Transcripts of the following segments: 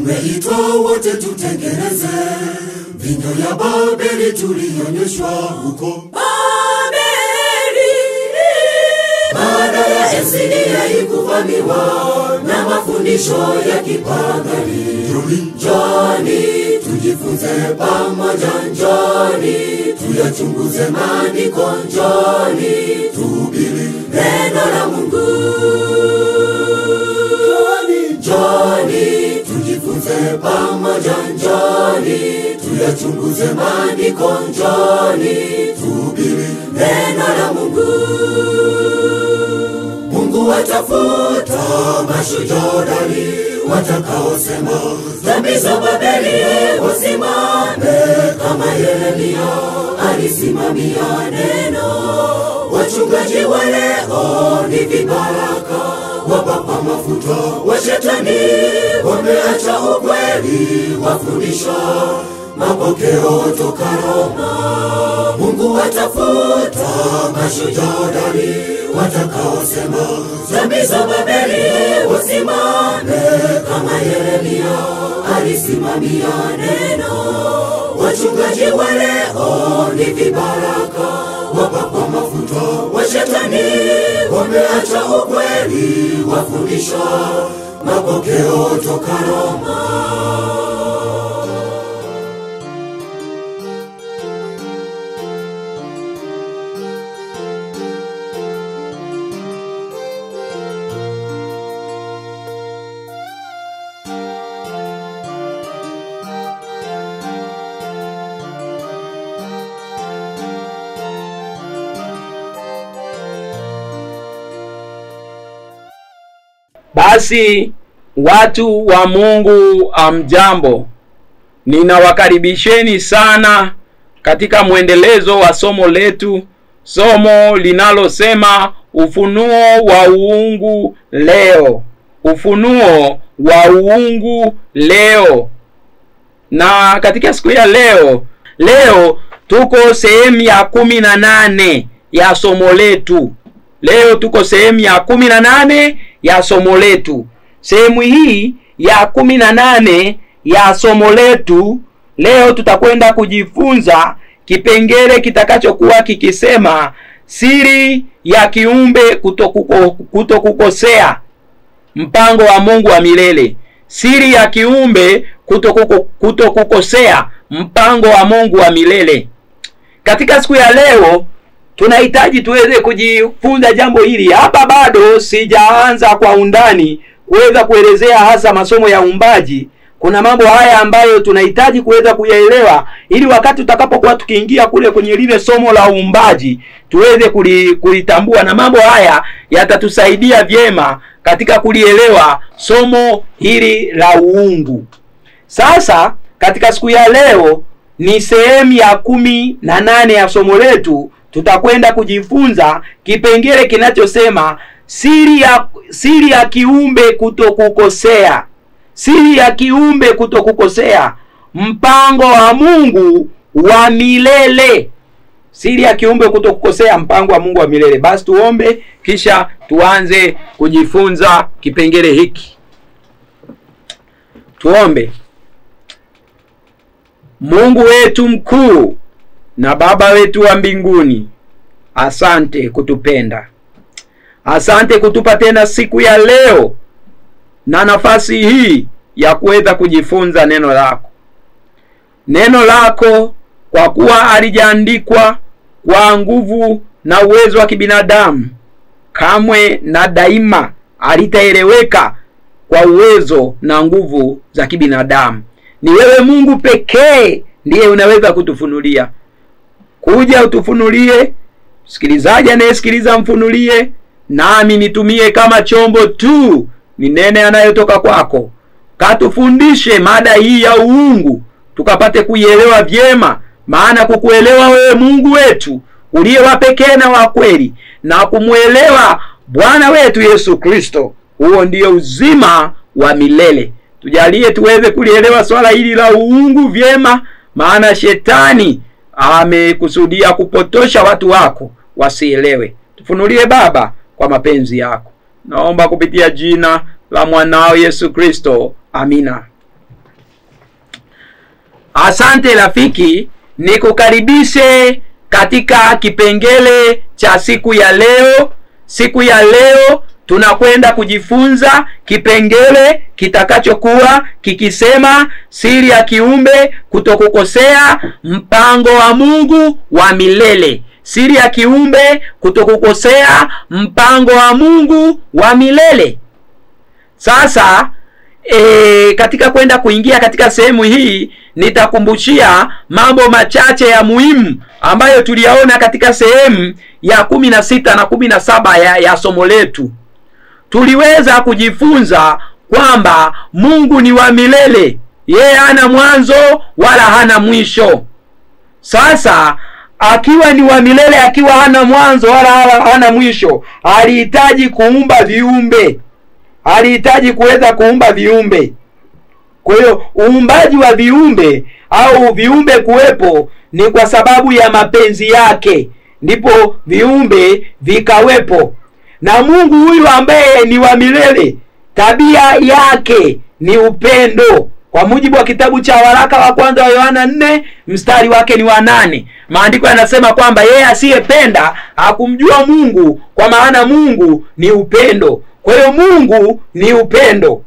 Tumeitwa wote tutengeneze vinyo ya Babeli tulionyeshwa huko Babeli. Baada ya Esidia ikuvamiwa na mafundisho ya kipagani, njoni tujifunze pamoja, njoni tuyachunguze maandiko, njoni tuhubiri neno la Mungu. Njoni tujifunze pamoja, njoni tuyachunguze maandiko, njoni tuhubiri neno la Mungu. Mungu watafuta mashujaa watakaosema dhambi za Babeli wasimame, kama Yeremia alisimamia neno. Wachungaji wa leo ni vibaraka, wapapa mafuta wa shetani, wameacha ukweli, wafundisha mapokeo toka Roma. Mungu watafuta mashujaa watakaosema dhambi za Babeli wasimame, kama Yeremia alisimamia neno. Wachungaji wa leo ni vibaraka, wapapa mafuta wa shetani, wameacha ukweli, wafundisha mapokeo toka Roma. Basi watu wa Mungu, amjambo. Ninawakaribisheni sana katika muendelezo wa somo letu, somo linalosema ufunuo wa uungu leo. Ufunuo wa uungu leo. Na katika siku ya leo tuko sehemu ya 18 ya somo letu. Leo tuko sehemu ya 18 ya somo letu. Sehemu hii ya 18 ya somo letu, leo tutakwenda kujifunza kipengele kitakachokuwa kikisema siri ya kiumbe kutokukosea, mpango wa Mungu wa milele. Siri ya kiumbe kutokukosea, mpango wa Mungu wa milele. Katika siku ya leo tunahitaji tuweze kujifunza jambo hili. Hapa bado sijaanza kwa undani kuweza kuelezea hasa masomo ya uumbaji. Kuna mambo haya ambayo tunahitaji kuweza kuyaelewa, ili wakati tutakapokuwa tukiingia kule kwenye lile somo la uumbaji tuweze kulitambua, na mambo haya yatatusaidia vyema katika kulielewa somo hili la uungu. Sasa katika siku ya leo ni sehemu ya 18 ya somo letu. Tutakwenda kujifunza kipengele kinachosema siri ya kiumbe kutokukosea. Siri ya kiumbe kutokukosea, mpango wa Mungu wa milele. Siri ya kiumbe kutokukosea, mpango wa Mungu wa milele. Basi tuombe kisha tuanze kujifunza kipengele hiki. Tuombe. Mungu wetu mkuu na Baba wetu wa mbinguni, asante kutupenda. Asante kutupa tena siku ya leo na nafasi hii ya kuweza kujifunza neno lako. Neno lako kwa kuwa halijaandikwa kwa nguvu na uwezo wa kibinadamu, kamwe na daima halitaeleweka kwa uwezo na nguvu za kibinadamu. Ni wewe Mungu pekee ndiye unaweza kutufunulia. Kuja utufunulie, msikilizaji anayesikiliza mfunulie, nami nitumie kama chombo tu, ni nene yanayotoka kwako. Katufundishe mada hii ya uungu, tukapate kuielewa vyema, maana kukuelewa wewe Mungu wetu uliye wa pekee na wa kweli, na kumuelewa Bwana wetu Yesu Kristo, huo ndio uzima wa milele. Tujalie tuweze kulielewa swala hili la uungu vyema, maana shetani amekusudia kupotosha watu wako wasielewe. Tufunulie Baba kwa mapenzi yako. Naomba kupitia jina la mwanao Yesu Kristo. Amina. Asante rafiki, nikukaribishe katika kipengele cha siku ya leo. Siku ya leo tunakwenda kujifunza kipengele kitakachokuwa kikisema siri ya kiumbe kutokukosea mpango wa Mungu wa milele. Siri ya kiumbe kutokukosea mpango wa Mungu wa milele. Sasa katika kwenda kuingia katika sehemu hii, nitakumbushia mambo machache ya muhimu ambayo tuliyaona katika sehemu ya 16 na 17 ya somo letu. Tuliweza kujifunza kwamba Mungu ni wa milele. Yeye hana mwanzo wala hana mwisho. Sasa akiwa ni wa milele, akiwa hana mwanzo wala hana mwisho, alihitaji kuumba viumbe. Alihitaji kuweza kuumba viumbe. Kwa hiyo uumbaji wa viumbe au viumbe kuwepo ni kwa sababu ya mapenzi yake, ndipo viumbe vikawepo. Na Mungu huyu ambaye ni wa milele, tabia yake ni upendo. Kwa mujibu wa kitabu cha waraka wa kwanza wa Yohana 4 mstari wake ni wa 8. Maandiko yanasema kwamba yeye asiyependa hakumjua Mungu, kwa maana Mungu ni upendo. Kwa hiyo Mungu ni upendo.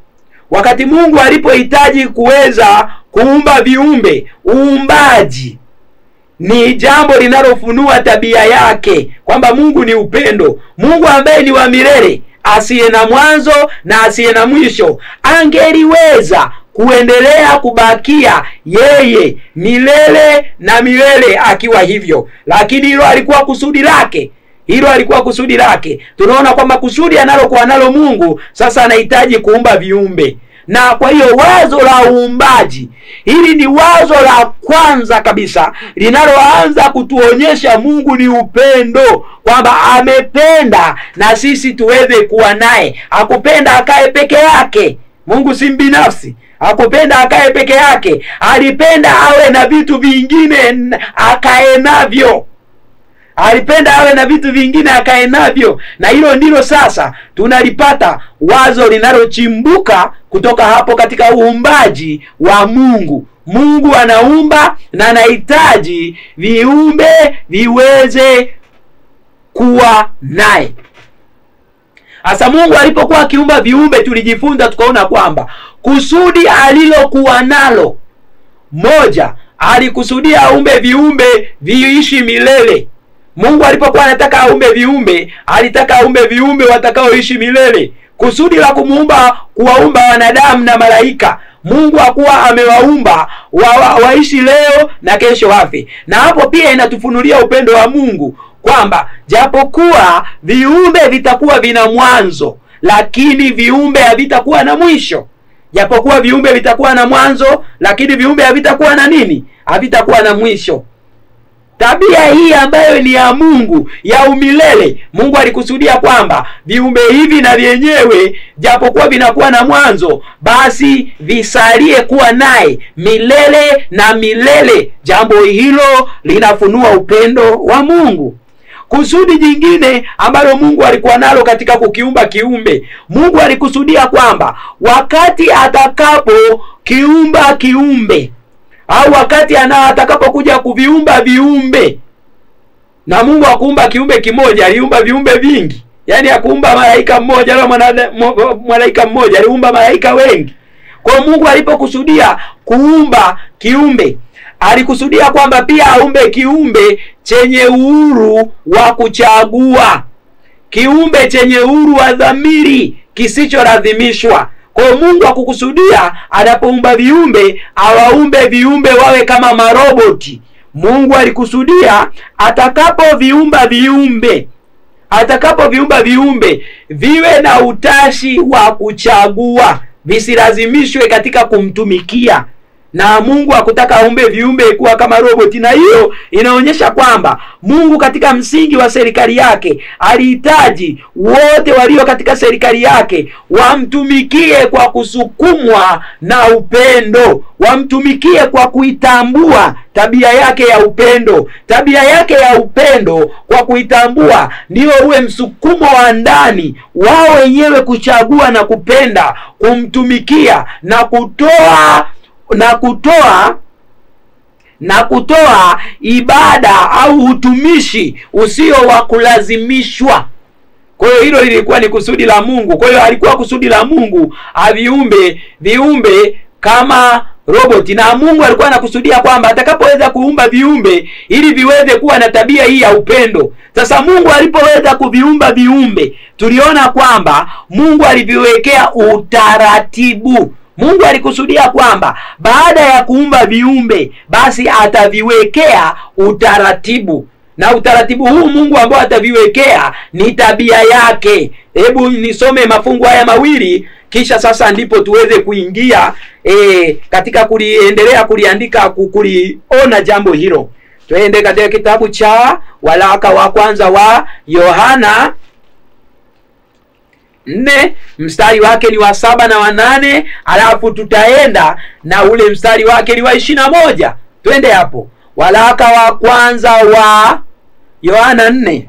Wakati Mungu alipohitaji kuweza kuumba viumbe, uumbaji ni jambo linalofunua tabia yake, kwamba Mungu ni upendo. Mungu ambaye ni wa milele, asiye na mwanzo na asiye na mwisho, angeliweza kuendelea kubakia yeye milele na milele akiwa hivyo. Lakini hilo alikuwa kusudi lake. Hilo alikuwa kusudi lake. Tunaona kwamba kusudi analokuwa nalo Mungu, sasa anahitaji kuumba viumbe. Na kwa hiyo wazo la uumbaji, hili ni wazo la kwanza kabisa linaloanza kutuonyesha Mungu ni upendo, kwamba amependa na sisi tuweze kuwa naye. Hakupenda akae peke yake. Mungu si binafsi. Hakupenda akae peke yake. Alipenda awe na vitu vingine akae navyo. Alipenda awe na vitu vingine akae navyo. Na hilo ndilo sasa tunalipata wazo linalochimbuka kutoka hapo katika uumbaji wa Mungu. Mungu anaumba na anahitaji viumbe viweze kuwa naye. Asa Mungu alipokuwa akiumba viumbe, tulijifunza tukaona kwamba kusudi alilokuwa nalo, moja, alikusudia aumbe viumbe viishi milele. Mungu alipokuwa anataka aumbe viumbe, alitaka aumbe viumbe watakaoishi milele. Kusudi la kuwaumba wanadamu na malaika, Mungu hakuwa amewaumba waishi leo na kesho wafe. Na hapo pia inatufunulia upendo wa Mungu, kwamba japokuwa viumbe vitakuwa vina mwanzo, lakini viumbe havitakuwa na mwisho. Japokuwa viumbe vitakuwa na mwanzo, lakini viumbe havitakuwa na nini? Havitakuwa na mwisho. Tabia hii ambayo ni ya Mungu, ya umilele, Mungu alikusudia kwamba viumbe hivi na vyenyewe japokuwa vinakuwa na mwanzo, basi visalie kuwa naye milele na milele. Jambo hilo linafunua upendo wa Mungu. Kusudi jingine ambalo Mungu alikuwa nalo katika kukiumba kiumbe, Mungu alikusudia kwamba wakati atakapo kiumba kiumbe, au wakati atakapokuja kuviumba viumbe, na Mungu hakuumba kiumbe kimoja, aliumba viumbe vingi. Yaani hakuumba malaika mmoja wala malaika mmoja, aliumba malaika wengi. Kwa Mungu alipokusudia kuumba kiumbe, alikusudia kwamba pia aumbe kiumbe chenye uhuru wa kuchagua, kiumbe chenye uhuru wa dhamiri kisichoradhimishwa. Kwa Mungu hakukusudia anapoumba viumbe awaumbe viumbe wawe kama maroboti. Mungu alikusudia atakapoviumba viumbe viwe na utashi wa kuchagua, visilazimishwe katika kumtumikia. Na Mungu hakutaka aumbe viumbe kuwa kama roboti. Na hiyo inaonyesha kwamba Mungu katika msingi wa serikali yake alihitaji wote walio katika serikali yake wamtumikie kwa kusukumwa na upendo, wamtumikie kwa kuitambua tabia yake ya upendo. Tabia yake ya upendo kwa kuitambua ndio uwe msukumo wa ndani wao wenyewe kuchagua na kupenda kumtumikia na kutoa na kutoa ibada au utumishi usio wa kulazimishwa. Kwa hiyo hilo lilikuwa ni kusudi la Mungu. Kwa hiyo alikuwa kusudi la Mungu aviumbe viumbe kama roboti, na Mungu alikuwa anakusudia kwamba atakapoweza kuumba viumbe ili viweze kuwa na tabia hii ya upendo. Sasa Mungu alipoweza kuviumba viumbe, tuliona kwamba Mungu aliviwekea utaratibu. Mungu alikusudia kwamba baada ya kuumba viumbe basi ataviwekea utaratibu, na utaratibu huu Mungu ambao ataviwekea ni tabia yake. Hebu nisome mafungu haya mawili kisha sasa ndipo tuweze kuingia katika kuliendelea kuliandika kuliona jambo hilo. Tuende katika kitabu cha waraka wa kwanza wa Yohana 4 mstari wake ni wa 7 na wa 8, alafu tutaenda na ule mstari wake ni wa 21. Twende hapo. Waraka wa kwanza wa Yohana 4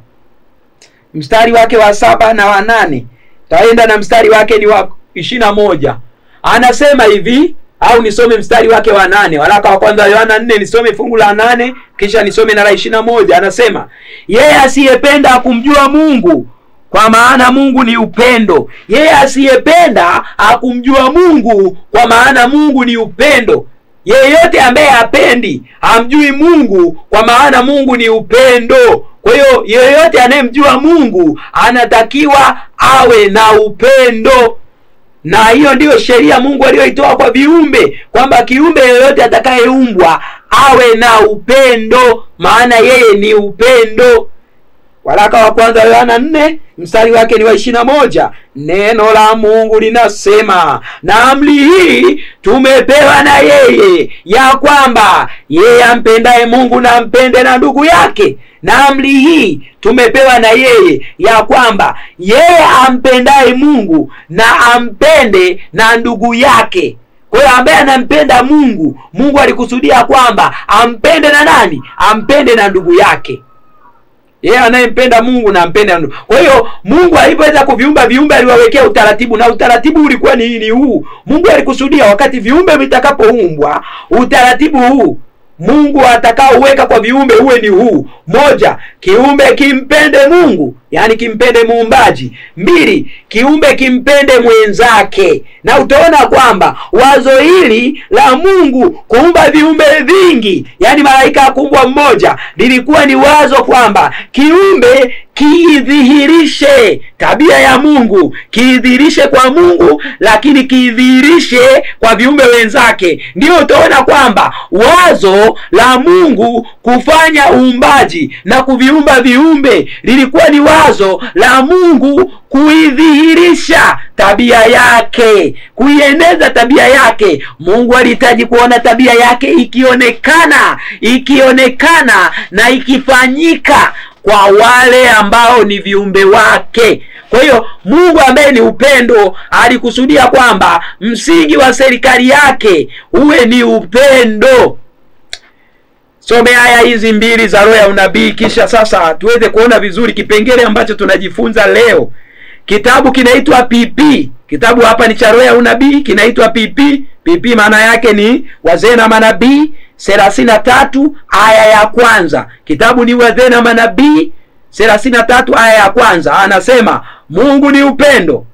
mstari wake wa 7 na wa 8, taenda na mstari wake ni wa 21. Anasema hivi, au nisome mstari wake wa 8. Waraka wa kwanza Yohana 4 nisome fungu la 8 kisha nisome na la 21. Anasema, yeye asiyependa kumjua Mungu, kwa maana Mungu ni upendo. Yeye asiyependa akumjua Mungu, kwa maana Mungu ni upendo. Yeyote ambaye hapendi hamjui Mungu, kwa maana Mungu ni upendo. Kwa hiyo yeyote anayemjua Mungu anatakiwa awe na upendo. Na hiyo ndiyo sheria Mungu aliyoitoa kwa viumbe, kwamba kiumbe yeyote atakayeumbwa awe na upendo, maana yeye ni upendo. Waraka wa kwanza Yohana 4 mstari wake ni wa 21. Neno la Mungu linasema, na amri hii tumepewa na yeye, ya kwamba yeye ampendaye Mungu na ampende na ndugu yake. Na amri hii tumepewa na yeye, ya kwamba yeye ampendaye Mungu na ampende na ndugu yake. Kwa hiyo ambaye anampenda Mungu, Mungu alikusudia kwamba ampende na nani? Ampende na ndugu yake. Yeye anayempenda Mungu na ampende na ndugu. Kwa hiyo Mungu alipoweza kuviumba viumbe aliwawekea utaratibu, na utaratibu ulikuwa ni huu. Mungu alikusudia wakati viumbe vitakapoumbwa, utaratibu huu Mungu atakaoweka kwa viumbe uwe ni huu: 1, kiumbe kimpende Mungu, yani kimpende muumbaji. 2, kiumbe kimpende mwenzake. Na utaona kwamba wazo hili la Mungu kuumba viumbe vingi, yani malaika kuumbwa mmoja, lilikuwa ni wazo kwamba kiumbe kiidhihirishe tabia ya Mungu, kiidhihirishe kwa Mungu, lakini kiidhihirishe kwa viumbe wenzake. Ndio utaona kwamba wazo la Mungu kufanya uumbaji na kuviumba viumbe lilikuwa ni wazo la Mungu kuidhihirisha tabia yake, kuieneza tabia yake. Mungu alihitaji kuona tabia yake ikionekana na ikifanyika kwa wale ambao ni viumbe wake. Kwa hiyo Mungu ambaye ni upendo alikusudia kwamba msingi wa serikali yake uwe ni upendo. Some aya hizi mbili za roho ya unabii kisha sasa tuweze kuona vizuri kipengele ambacho tunajifunza leo. Kitabu kinaitwa PP. Kitabu hapa ni cha roho ya unabii, kinaitwa PP. PP maana yake ni wazee na manabii 33 aya ya kwanza. Kitabu ni wazee na manabii 33 aya ya kwanza. Anasema Mungu ni upendo.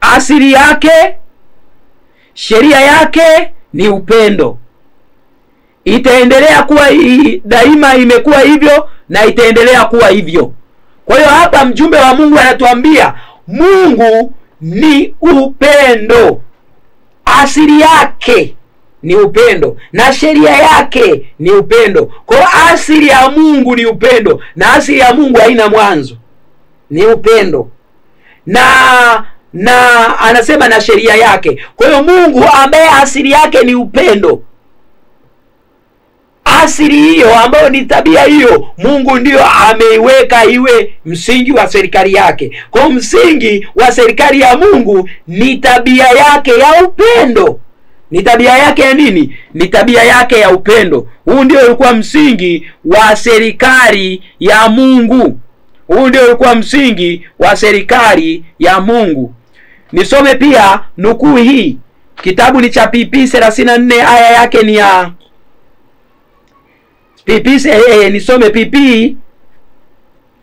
Asili yake, sheria yake ni upendo. Itaendelea kuwa daima, imekuwa hivyo na itaendelea kuwa hivyo. Kwa hiyo hapa mjumbe wa Mungu anatuambia Mungu ni upendo. Asili yake ni upendo na sheria yake ni upendo. Kwa asili ya Mungu ni upendo, na asili ya Mungu haina mwanzo, ni upendo. Na anasema na sheria yake. Kwa hiyo Mungu ambaye asili yake ni upendo, asili hiyo ambayo ni tabia hiyo, Mungu ndiyo ameiweka iwe msingi wa serikali yake. Kwa msingi wa serikali ya Mungu ni tabia yake ya upendo. Ni tabia yake ya nini? Ni tabia yake ya upendo. Huu ndio ulikuwa msingi wa serikali ya Mungu. Huu ndio ulikuwa msingi wa serikali ya Mungu. Nisome pia nukuu hii Kitabu ni cha PP 34 aya yake ni ya PP nisome PP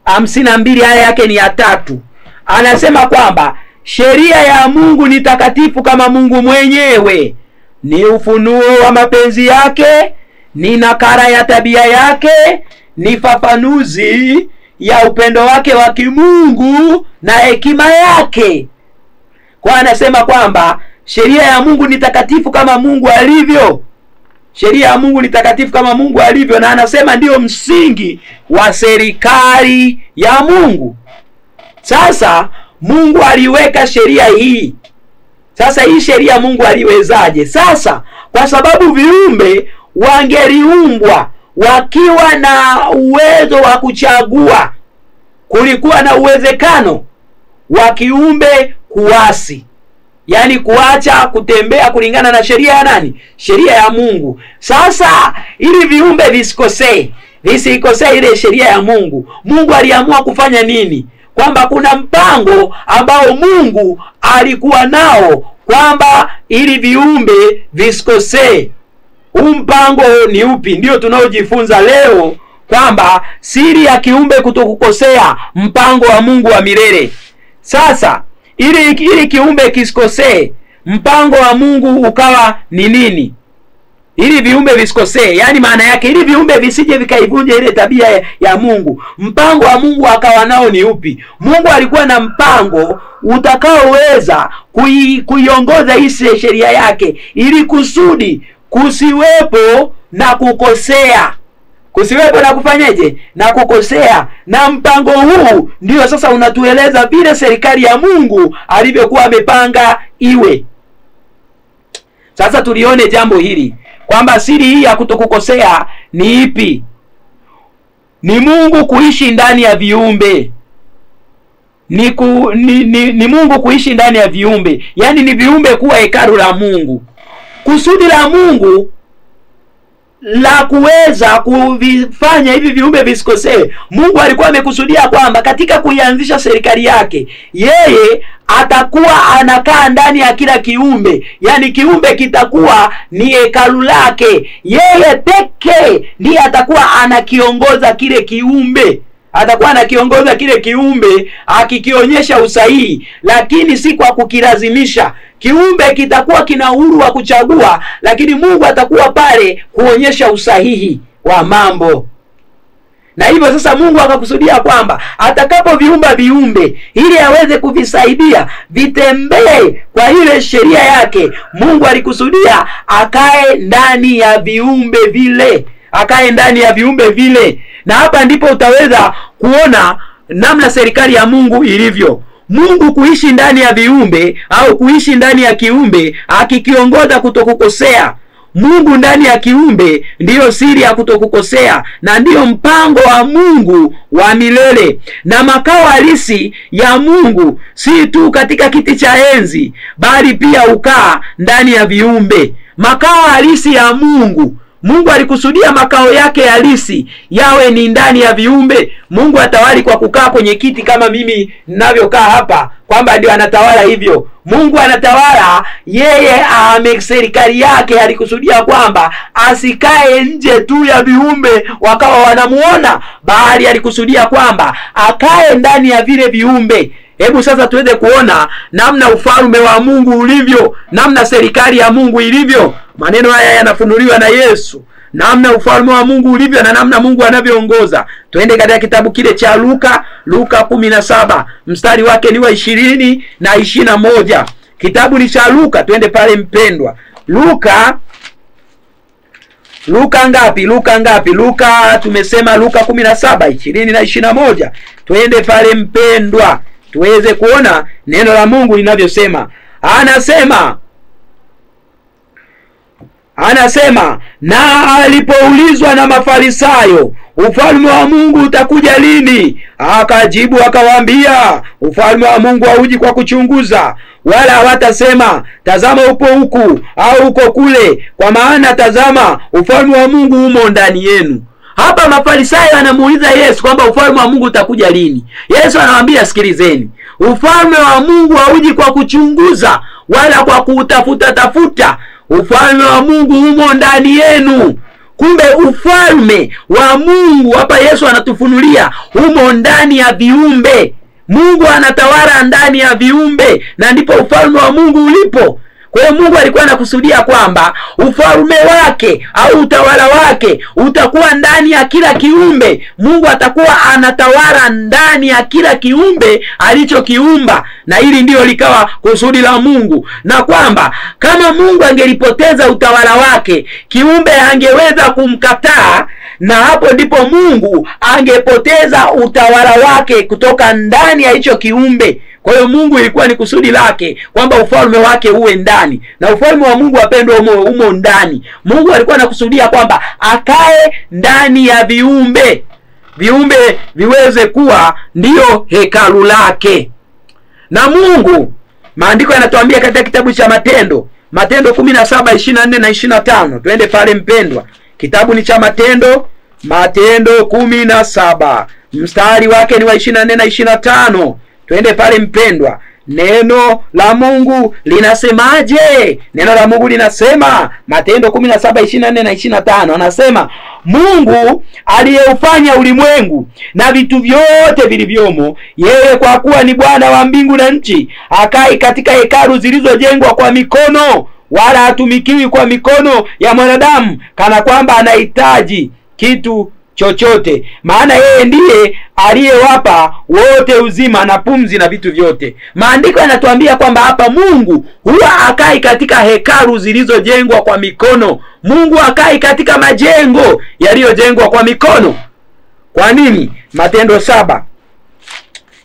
52 aya yake ni ya 3. Anasema kwamba sheria ya Mungu ni takatifu kama Mungu mwenyewe, ni ufunuo wa mapenzi yake, ni nakara ya tabia yake, ni fafanuzi ya upendo wake wa kimungu na hekima yake. Kwa anasema kwamba sheria ya Mungu ni takatifu kama Mungu alivyo. Sheria ya Mungu ni takatifu kama Mungu alivyo, na anasema ndio msingi wa serikali ya Mungu. Sasa Mungu aliweka sheria hii. Sasa hii sheria Mungu aliwezaje? Sasa kwa sababu viumbe wangeliumbwa wakiwa na uwezo wa kuchagua, kulikuwa na uwezekano wa kiumbe kuasi, yaani kuacha kutembea kulingana na sheria ya nani? Sheria ya Mungu. Sasa ili viumbe visikosee ile sheria ya Mungu, Mungu aliamua kufanya nini? Kwamba kuna mpango ambao Mungu alikuwa nao kwamba ili viumbe visikosee. Mpango ni upi? Ndio tunaojifunza leo, kwamba siri ya kiumbe kutokukosea, mpango wa Mungu wa milele. Sasa ili kiumbe kisikosee, mpango wa Mungu ukawa ni nini? Ili viumbe visikosee, yani maana yake ili viumbe visije vikaivunja ile tabia ya Mungu. Mpango wa Mungu akawa nao ni upi? Mungu alikuwa na mpango utakaoweza kuiongoza hii sheria yake, ili kusudi kusiwepo na kukosea. Kusiwepo na kufanyeje? Na kukosea. Na mpango huu ndio sasa unatueleza vile serikali ya Mungu alivyokuwa amepanga iwe. Sasa tulione jambo hili, kwamba siri hii ya kutokukosea ni ipi? Ni Mungu kuishi ndani ya viumbe. Ni Mungu kuishi ndani ya viumbe. Yaani ni viumbe kuwa hekalu la Mungu. Kusudi la Mungu la kuweza kuvifanya hivi viumbe visikosee, Mungu alikuwa amekusudia kwamba katika kuianzisha serikali yake, yeye atakuwa anakaa ndani ya kila kiumbe. Yaani kiumbe kitakuwa ni hekalu lake. Yeye pekee ndiye atakuwa anakiongoza kile kiumbe. Atakuwa anakiongoza kile kiumbe akikionyesha usahihi, lakini si kwa kukilazimisha. Kiumbe kitakuwa kina uhuru wa kuchagua, lakini Mungu atakuwa pale kuonyesha usahihi wa mambo. Na hivyo sasa Mungu akakusudia kwamba atakapoviumba viumbe ili aweze kuvisaidia vitembee kwa ile sheria yake, Mungu alikusudia akae ndani ya viumbe vile. Akae ndani ya viumbe vile. Na hapa ndipo utaweza kuona namna serikali ya Mungu ilivyo. Mungu kuishi ndani ya viumbe au kuishi ndani ya kiumbe akikiongoza kutokukosea. Mungu ndani ya kiumbe ndiyo siri ya kutokukosea, na ndiyo mpango wa Mungu wa milele. Na makao halisi ya Mungu si tu katika kiti cha enzi, bali pia ukaa ndani ya viumbe. Makao halisi ya Mungu, Mungu alikusudia makao yake halisi yawe ni ndani ya viumbe. Mungu atawali kwa kukaa kwenye kiti kama mimi ninavyokaa hapa, kwamba ndio anatawala hivyo. Mungu anatawala, yeye serikali yake alikusudia kwamba asikae nje tu ya viumbe wakawa wanamuona, bali alikusudia kwamba akae ndani ya vile viumbe. Hebu sasa tuweze kuona namna ufalme wa Mungu ulivyo, namna serikali ya Mungu ilivyo. Maneno haya yanafunuliwa na Yesu, namna ufalme wa Mungu ulivyo na namna Mungu anavyoongoza. Twende katika kitabu kile cha Luka 17, mstari wake ni wa 20 na 21. Kitabu ni cha Luka, twende pale mpendwa. Luka ngapi? Luka tumesema Luka 17, 20 na 21. Twende pale mpendwa, tuweze kuona neno la Mungu linavyosema. Anasema, na alipoulizwa na Mafarisayo, ufalme wa Mungu utakuja lini? Akajibu akawaambia, ufalme wa Mungu hauji kwa kuchunguza, wala hawatasema tazama upo huku au uko kule, kwa maana tazama ufalme wa Mungu umo ndani yenu. Hapa hawa Mafarisayo wanamuuliza Yesu kwamba ufalme wa Mungu utakuja lini. Yesu anawaambia, sikilizeni, ufalme wa Mungu hauji kwa kuchunguza wala kwa kutafuta. Ufalme wa Mungu umo ndani yenu. Kumbe ufalme wa Mungu hapa Yesu anatufunulia umo ndani ya viumbe. Mungu anatawala ndani ya viumbe, na ndipo ufalme wa Mungu ulipo. Kwa hiyo Mungu alikuwa anakusudia kwamba ufalme wake au utawala wake utakuwa ndani ya kila kiumbe. Mungu atakuwa anatawala ndani ya kila kiumbe alichokiumba, na hili ndio likawa kusudi la Mungu. Na kwamba kama Mungu angelipoteza utawala wake, kiumbe angeweza kumkataa, na hapo ndipo Mungu angepoteza utawala wake kutoka ndani ya hicho kiumbe. Kwa hiyo Mungu ilikuwa ni kusudi lake kwamba ufalme wake uwe ndani, na ufalme wa Mungu wapendwa umo ndani. Mungu alikuwa anakusudia kwamba akae ndani ya viumbe, viumbe viweze kuwa ndiyo hekalu lake. Na Mungu, maandiko yanatuambia katika kitabu cha Matendo 17:24 na 25. Twende pale mpendwa. Kitabu ni cha Matendo 17 mstari wake ni wa 24 na 25. Twende pale mpendwa. Neno la Mungu linasemaje? Neno la Mungu linasema Matendo 17:24 na 25. Anasema, Mungu aliyeufanya ulimwengu na vitu vyote vilivyomo, yeye kwa kuwa ni Bwana wa mbingu na nchi, akai katika hekalu zilizojengwa kwa mikono, wala hatumikiwi kwa mikono ya mwanadamu, kana kwamba anahitaji kitu chochote. Maana yeye ndiye aliyewapa wote uzima na pumzi na vitu vyote. Maandiko yanatuambia kwamba hapa Mungu huwa akai katika hekalu zilizojengwa kwa mikono. Mungu akai katika majengo yaliyojengwa kwa mikono. Kwa nini? Matendo 7.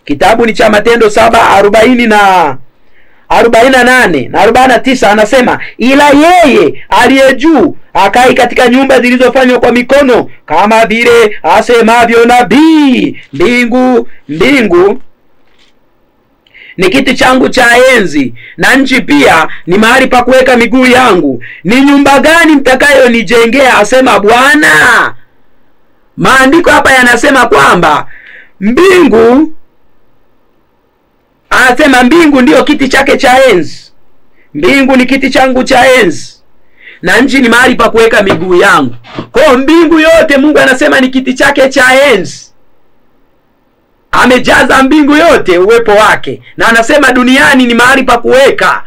Kitabu ni cha Matendo 7:40 na 48 na 49. Anasema, ila yeye aliye juu akai katika nyumba zilizofanywa kwa mikono, kama vile asemavyo nabii, mbingu ni kiti changu cha enzi, na nchi pia ni mahali pa kuweka miguu yangu. Ni nyumba gani mtakayonijengea, asema Bwana? Maandiko hapa yanasema kwamba mbingu, anasema mbingu ndiyo kiti chake cha enzi. Mbingu ni kiti changu cha enzi, na nchi ni mahali pa kuweka miguu yangu. Kwa mbingu yote Mungu anasema ni kiti chake cha enzi. Amejaza mbingu yote uwepo wake, na anasema duniani ni mahali pa kuweka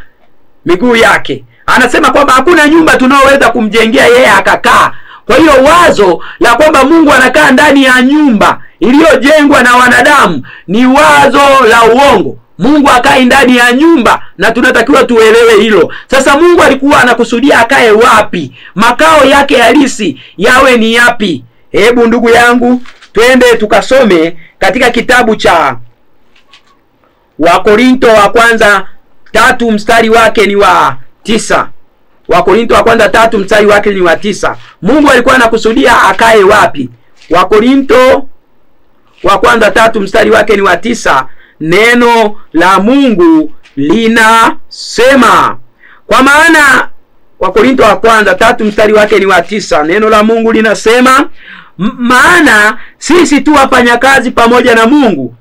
miguu yake. Anasema kwamba hakuna nyumba tunaoweza kumjengea yeye akakaa. Kwa hiyo wazo la kwamba Mungu anakaa ndani ya nyumba iliyojengwa na wanadamu ni wazo la uongo. Mungu akai ndani ya nyumba, na tunatakiwa tuelewe hilo. Sasa Mungu alikuwa anakusudia akae wapi? Makao yake halisi yawe ni yapi? Hebu ndugu yangu, twende tukasome katika kitabu cha Wakorinto wa kwanza 3 mstari wake ni wa 9. Wakorinto wa kwanza 3 mstari wake ni wa 9. Mungu alikuwa anakusudia akae wapi? Wakorinto wa kwanza 3 mstari wake ni wa 9. Neno la Mungu linasema, kwa maana, Wakorinto wa kwanza 3 mstari wake ni wa 9. Neno la Mungu linasema, maana sisi tu wafanyakazi pamoja na Mungu.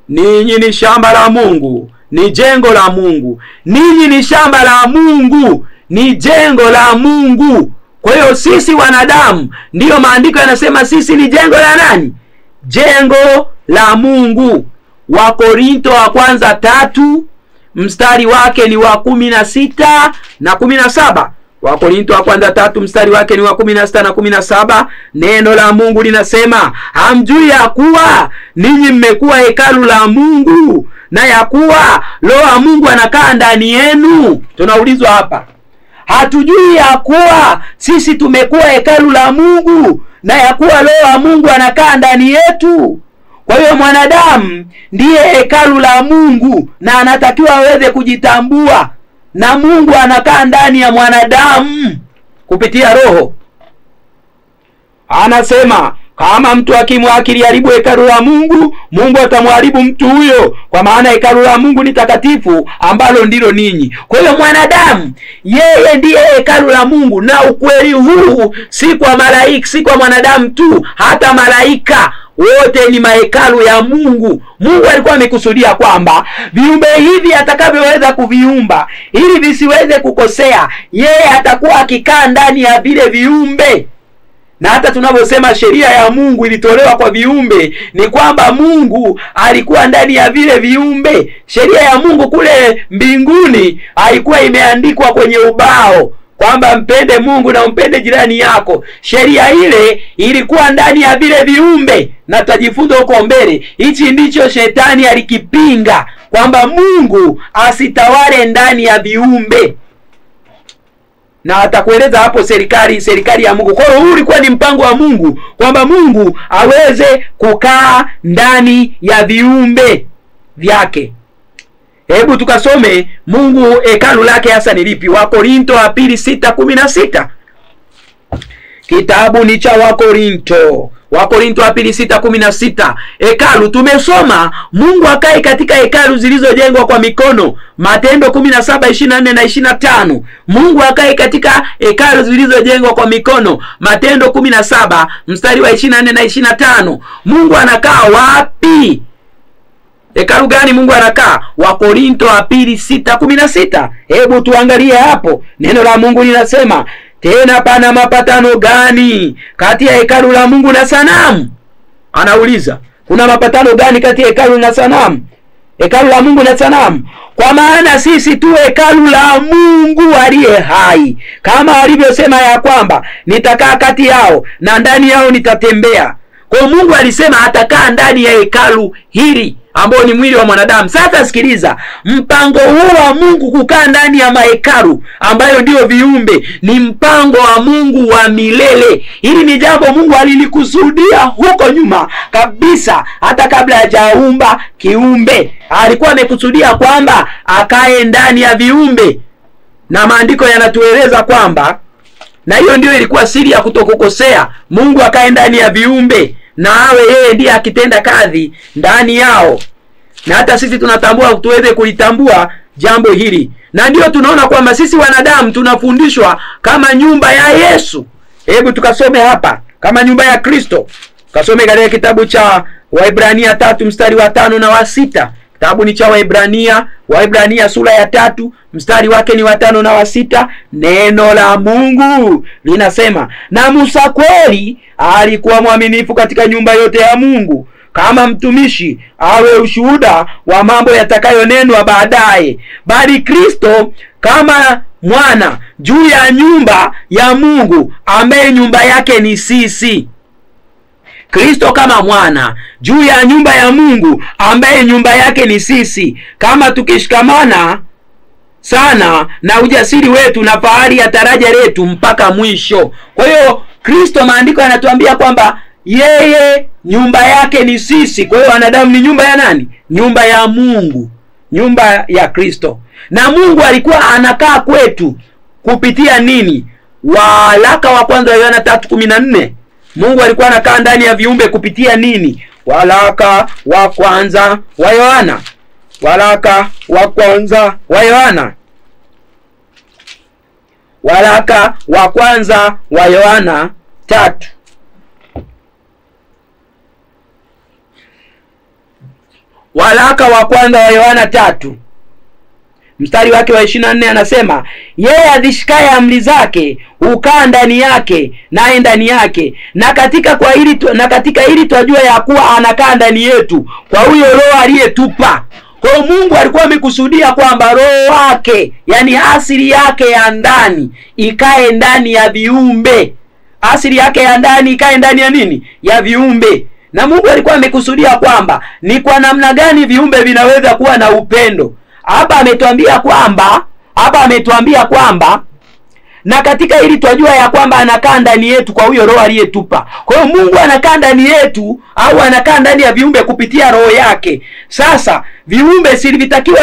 Ninyi ni shamba la Mungu, ni jengo la Mungu. Ninyi ni shamba la Mungu, ni jengo la Mungu. Kwa hiyo sisi wanadamu, ndiyo maandiko yanasema sisi ni jengo la nani? Jengo la Mungu. Wakorinto wa kwanza 3 mstari wake ni wa 16 na 17. Wakorinto wa kwanza 3 mstari wake ni wa 16 na 17. Neno la Mungu linasema, hamjui ya kuwa ninyi mmekuwa hekalu la Mungu, na ya kuwa Roho wa Mungu anakaa ndani yenu? Tunaulizwa hapa, hatujui ya kuwa sisi tumekuwa hekalu la Mungu, na ya kuwa Roho wa Mungu anakaa ndani yetu? Kwa hiyo mwanadamu ndiye hekalu la Mungu, na anatakiwa aweze kujitambua, na Mungu anakaa ndani ya mwanadamu kupitia Roho. Anasema Kama mtu akiliharibu hekalu la Mungu, Mungu atamharibu mtu huyo, kwa maana hekalu la Mungu ni takatifu, ambalo ndilo ninyi. Kwa hiyo mwanadamu yeye ndiye hekalu la Mungu, na ukweli huu si kwa malaika, si kwa mwanadamu tu, hata malaika wote ni mahekalu ya Mungu. Mungu alikuwa amekusudia kwamba viumbe hivi atakavyoweza kuviumba ili visiweze kukosea, yeye atakuwa akikaa ndani ya vile viumbe. Na hata tunavyosema sheria ya Mungu ilitolewa kwa viumbe, ni kwamba Mungu alikuwa ndani ya vile viumbe. Sheria ya Mungu kule mbinguni haikuwa imeandikwa kwenye ubao kwamba mpende Mungu na umpende jirani yako. Sheria ile ilikuwa ndani ya vile viumbe, na tutajifunza huko mbele. Hichi ndicho shetani alikipinga, kwamba Mungu asitawale ndani ya viumbe. Na atakueleza hapo serikali ya Mungu. Kwa hiyo huu ulikuwa ni mpango wa Mungu, kwamba Mungu aweze kukaa ndani ya viumbe vyake. Hebu tukasome Mungu hekalu lake hasa ni lipi. Wakorinto wa pili 6:16. Kitabu ni cha Wakorinto wa pili 6:16. Hekalu tumesoma Mungu akae katika hekalu zilizojengwa kwa mikono. Matendo 17:24 na 25. Mungu akae katika hekalu zilizojengwa kwa mikono. Matendo 17 mstari wa 24 na 25. Mungu anakaa wapi? Hekalu gani Mungu anakaa? Wakorinto wa pili 6:16. Hebu tuangalie hapo. Neno la Mungu linasema, tena pana mapatano gani kati ya hekalu la Mungu na sanamu? Anauliza, kuna mapatano gani kati ya hekalu na sanamu? Hekalu la Mungu na sanamu. Kwa maana sisi tu hekalu la Mungu aliye hai, kama alivyosema ya kwamba nitakaa kati yao na ndani yao nitatembea. Kwa Mungu alisema atakaa ndani ya hekalu hili ambao ni mwili wa mwanadamu. Sasa sikiliza, mpango huu wa Mungu kukaa ndani ya mahekalu ambayo ndio viumbe ni mpango wa Mungu wa milele. Hili ni jambo Mungu alilikusudia huko nyuma kabisa, hata kabla hajaumba kiumbe. Alikuwa amekusudia kwamba akae ndani ya viumbe, na maandiko yanatueleza kwamba, na hiyo ndio ilikuwa siri ya kutokukosea, Mungu akae ndani ya viumbe na awe yeye ndiye akitenda kazi ndani yao. Na hata sisi tunatambua, tuweze kulitambua jambo hili. Na ndio tunaona kwamba sisi wanadamu tunafundishwa kama nyumba ya Yesu. Hebu tukasome hapa kama nyumba ya Kristo. Kasome katika kitabu cha Waebrania 3 mstari wa 5 na wa 6. Kitabu ni cha Waebrania sura ya 3 mstari wake ni wa 5 na wa 6. Neno la Mungu linasema, na Musa kweli alikuwa mwaminifu katika nyumba yote ya Mungu, kama mtumishi awe ushuhuda wa mambo yatakayonenwa baadaye. Bali Kristo kama mwana juu ya nyumba ya Mungu, ambaye nyumba yake ni sisi. Kristo kama mwana juu ya nyumba ya Mungu, ambaye nyumba yake ni sisi, kama tukishikamana sana na ujasiri wetu na fahari ya taraja letu mpaka mwisho. Kwa hiyo Kristo, maandiko yanatuambia kwamba yeye nyumba yake ni sisi. Kwa hiyo wanadamu ni nyumba ya nani? Nyumba ya Mungu, nyumba ya Kristo. Na Mungu alikuwa anakaa kwetu kupitia nini? Waraka wa kwanza wa Yohana 3:14. Mungu alikuwa anakaa ndani ya viumbe kupitia nini? Waraka wa kwanza wa Yohana. Waraka wa kwanza wa Yohana. Waraka wa kwanza wa Yohana 3. Waraka wa kwanza wa Yohana 3 mstari wake wa 24 anasema, yeye azishikaye amri zake hukaa ndani yake, naye ndani yake. Na katika hili twajua ya kuwa anakaa ndani yetu kwa huyo Roho aliyetupa. Kwa hiyo Mungu alikuwa amekusudia kwamba Roho wake, yani asili yake ya ndani, ikae ndani ya viumbe. Asili yake ya ndani ikae ndani ya nini? Ya viumbe. Na Mungu alikuwa amekusudia kwamba ni kwa namna gani viumbe vinaweza kuwa na upendo. Hapa ametuambia kwamba na katika hili twajua ya kwamba anakaa ndani yetu kwa huyo Roho aliyetupa. Kwa hiyo Mungu anakaa ndani yetu, au anakaa ndani ya viumbe kupitia Roho yake. Sasa viumbe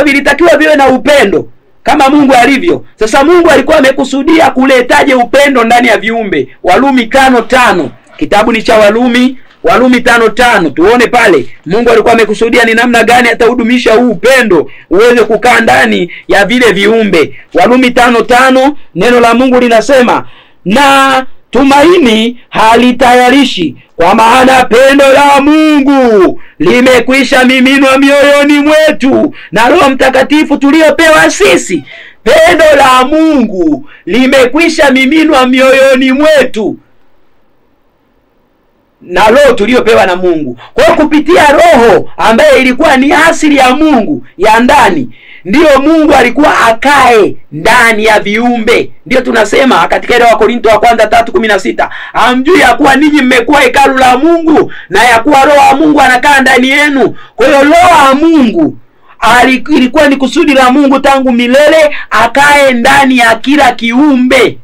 vilitakiwa viwe na upendo kama Mungu alivyo. Sasa Mungu alikuwa amekusudia kuletaje upendo ndani ya viumbe? Warumi 5:5. Kitabu ni cha Warumi Warumi 5:5 tuone pale Mungu alikuwa amekusudia ni namna gani atahudumisha huu upendo uweze kukaa ndani ya vile viumbe. Warumi 5:5 neno la Mungu linasema, na tumaini halitayarishi, kwa maana pendo la Mungu limekwisha miminwa mioyoni mwetu na Roho Mtakatifu tuliopewa sisi. Pendo la Mungu limekwisha miminwa mioyoni mwetu na Roho tuliopewa na Mungu. Kwa kupitia Roho ambaye ilikuwa ni asili ya Mungu ya ndani, ndiyo Mungu alikuwa akae ndani ya viumbe. Ndiyo tunasema katika ile Wakorintho wa kwanza 3:16, hamjui ya kuwa ninyi mmekuwa hekalu la Mungu na ya kuwa Roho wa Mungu anakaa ndani yenu. Kwa hiyo Roho wa Mungu ilikuwa ni kusudi la Mungu tangu milele akae ndani ya kila kiumbe.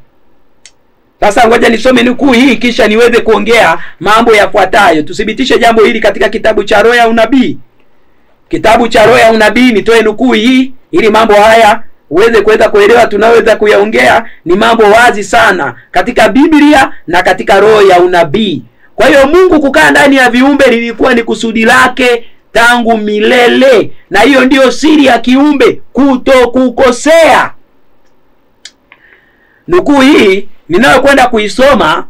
Sasa ngoja nisome nukuu hii kisha niweze kuongea mambo yafuatayo. Tuthibitishe jambo hili katika kitabu cha Roho ya Unabii. Kitabu cha Roho ya Unabii, nitoe nukuu hii ili mambo haya uweze kuelewa tunaweza kuyaongea. Ni mambo wazi sana katika Biblia na katika Roho ya Unabii. Kwa hiyo Mungu kukaa ndani ya viumbe lilikuwa ni kusudi lake tangu milele, na hiyo ndiyo siri ya kiumbe kutokukosea. Nukuu hii ninayokwenda kuisoma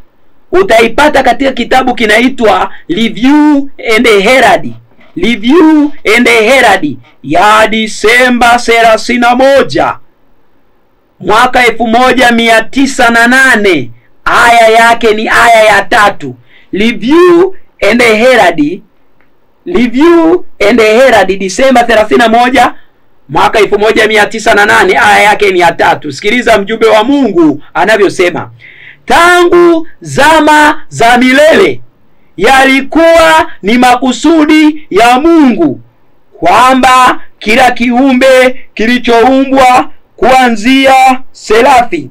utaipata katika kitabu kinaitwa Review and Herald. Review and Herald ya Disemba 31 mwaka 1908. Aya yake ni aya ya 3. Review and Herald, Review and Herald, Disemba 31 mwaka 1908, aya yake ni ya 3. Sikiliza mjumbe wa Mungu anavyosema: tangu zama za milele yalikuwa ni makusudi ya Mungu kwamba kila kiumbe kilichoumbwa kuanzia serafi,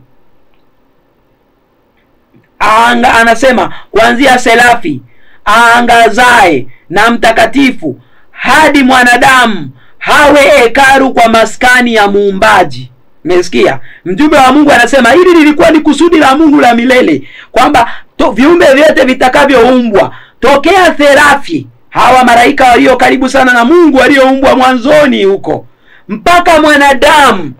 anasema kuanzia serafi aangazae na mtakatifu hadi mwanadamu hawe hekalu kwa maskani ya muumbaji. Mmesikia? Mjumbe wa Mungu anasema hili lilikuwa ni kusudi la Mungu la milele, kwamba viumbe vyote vitakavyoumbwa tokea serafi, hawa malaika walio karibu sana na Mungu walioumbwa mwanzoni huko, mpaka mwanadamu,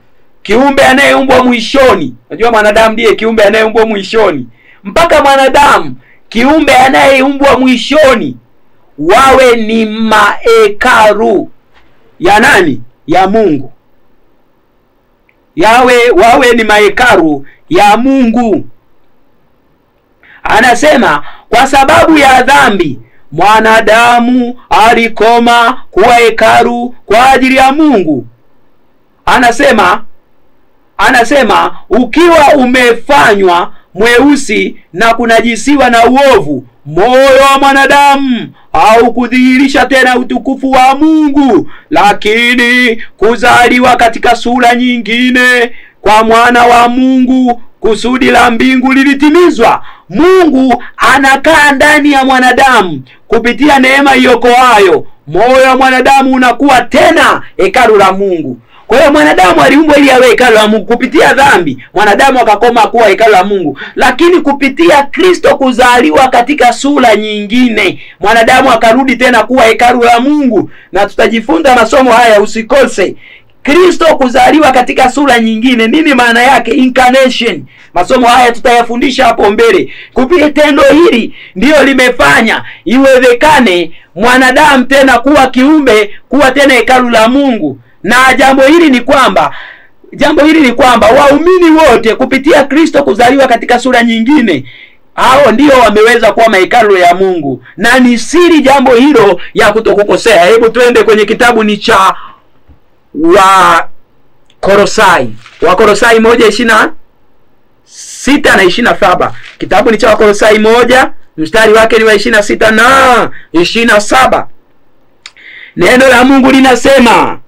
kiumbe anayeumbwa mwishoni. Unajua mwanadamu ndiye kiumbe anayeumbwa mwishoni. Mpaka mwanadamu, kiumbe anayeumbwa mwishoni, wawe ni mahekalu ya nani? Ya Mungu. Wawe ni mahekalu ya Mungu. Anasema kwa sababu ya dhambi mwanadamu alikoma kuwa hekalu kwa ajili ya Mungu. Anasema ukiwa umefanywa mweusi na kunajisiwa na uovu, moyo wa mwanadamu au kudhihirisha tena utukufu wa Mungu, lakini kuzaliwa katika sura nyingine kwa mwana wa Mungu, kusudi la mbingu lilitimizwa. Mungu anakaa ndani ya mwanadamu kupitia neema iokoayo. Moyo wa mwanadamu unakuwa tena hekalu la Mungu. Kwa hiyo mwanadamu aliumbwa ili awe hekalu la Mungu. Kupitia dhambi mwanadamu akakoma kuwa hekalu la Mungu, lakini kupitia Kristo kuzaliwa katika sura nyingine, mwanadamu akarudi tena kuwa hekalu la Mungu. Na tutajifunza masomo haya, usikose. Kristo kuzaliwa katika sura nyingine, nini maana yake? Incarnation. Masomo haya tutayafundisha hapo mbele. Kupitia tendo hili ndio limefanya iwezekane mwanadamu tena kuwa kiumbe, kuwa tena hekalu la Mungu. Na jambo hili ni kwamba waumini wote kupitia Kristo kuzaliwa katika sura nyingine, hao ndio wameweza kuwa mahekalu ya Mungu, na ni siri jambo hilo ya kutokukosea. Hebu twende kwenye kitabu ni cha Wakolosai. Wakolosai 1:26 na 27. Kitabu ni cha Wakolosai 1 mstari wake ni wa 26 na 27. Neno la Mungu linasema,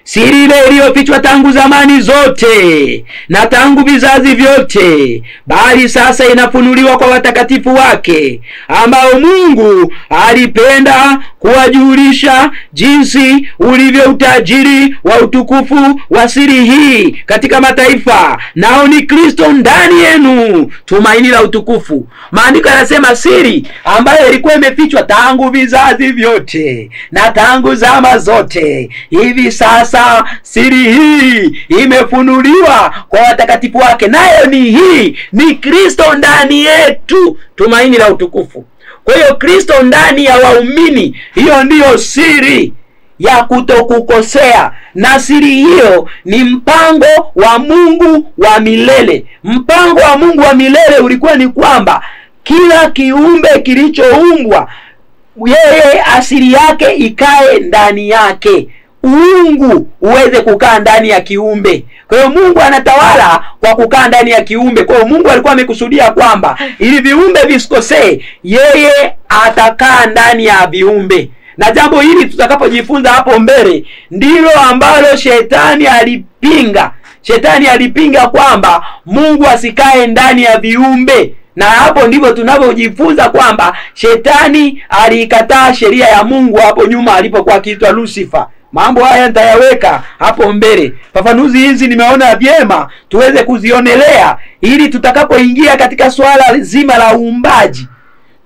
siri ile iliyofichwa tangu zamani zote na tangu vizazi vyote, bali sasa inafunuliwa kwa watakatifu wake, ambao Mungu alipenda kuwajulisha jinsi ulivyo utajiri wa utukufu wa siri hii katika mataifa, nao ni Kristo ndani yenu, tumaini la utukufu. Maandiko yanasema siri ambayo ilikuwa imefichwa tangu vizazi vyote na tangu zama zote, hivi sasa siri hii imefunuliwa kwa watakatifu wake, nayo ni hii, ni Kristo ndani yetu, tumaini la utukufu. Kwa hiyo Kristo ndani ya waumini, hiyo ndiyo siri ya kutokukosea. Na siri hiyo ni mpango wa Mungu wa milele. Mpango wa Mungu wa milele ulikuwa ni kwamba kila kiumbe kilichoumbwa, yeye asili yake ikae ndani yake, uungu uweze kukaa ndani ya kiumbe. Kwa hiyo Mungu anatawala kwa kukaa ndani ya kiumbe. Kwa hiyo Mungu alikuwa amekusudia kwamba ili viumbe visikosee, yeye atakaa ndani ya viumbe. Na jambo hili tutakapojifunza hapo mbele ndilo ambalo shetani alipinga. Shetani alipinga kwamba Mungu asikae ndani ya viumbe. Na hapo ndivyo tunavyojifunza kwamba shetani alikataa sheria ya Mungu hapo nyuma alipokuwa akiitwa Lucifer. Mambo haya nitayaweka hapo mbele. Fafanuzi hizi nimeona vyema tuweze kuzionelea ili tutakapoingia katika swala zima la uumbaji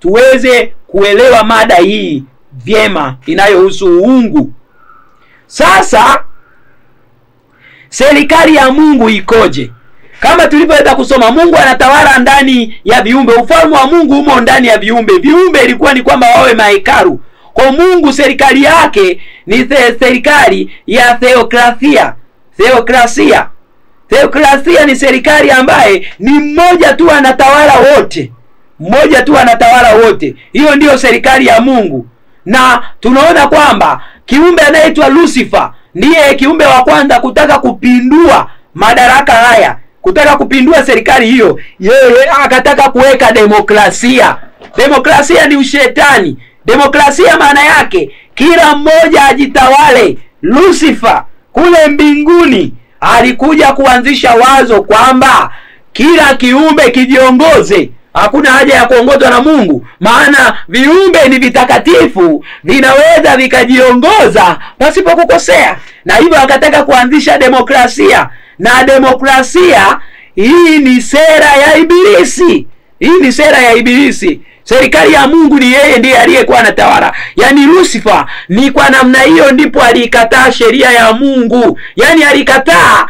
tuweze kuelewa mada hii vyema inayohusu uungu. Sasa serikali ya Mungu ikoje? Kama tulivyoweza kusoma, Mungu anatawala ndani ya viumbe. Ufalme wa Mungu umo ndani ya viumbe. Viumbe ilikuwa ni kwamba wawe mahekalu. Kwa Mungu serikali yake ni serikali ya theokrasia. Theokrasia ni serikali ambaye ni mmoja tu anatawala wote. Mmoja tu anatawala wote. Hiyo ndiyo serikali ya Mungu. Na tunaona kwamba kiumbe anaitwa Lucifer ndiye kiumbe wa kwanza kutaka kupindua madaraka haya, kutaka kupindua serikali hiyo. Yeye akataka kuweka demokrasia. Demokrasia ni ushetani. Demokrasia maana yake kila mmoja ajitawale. Lucifer kule mbinguni alikuja kuanzisha wazo kwamba kila kiumbe kijiongoze. Hakuna haja ya kuongozwa na Mungu, maana viumbe ni vitakatifu, vinaweza vikajiongoza pasipo kukosea. Na hivyo akataka kuanzisha demokrasia. Na demokrasia hii ni sera ya Ibilisi. Hii ni sera ya Ibilisi. Serikali ya Mungu ni yeye ndiye aliyekuwa anatawala. Yaani Lucifer ni kwa namna hiyo ndipo alikataa sheria ya Mungu. Yaani alikataa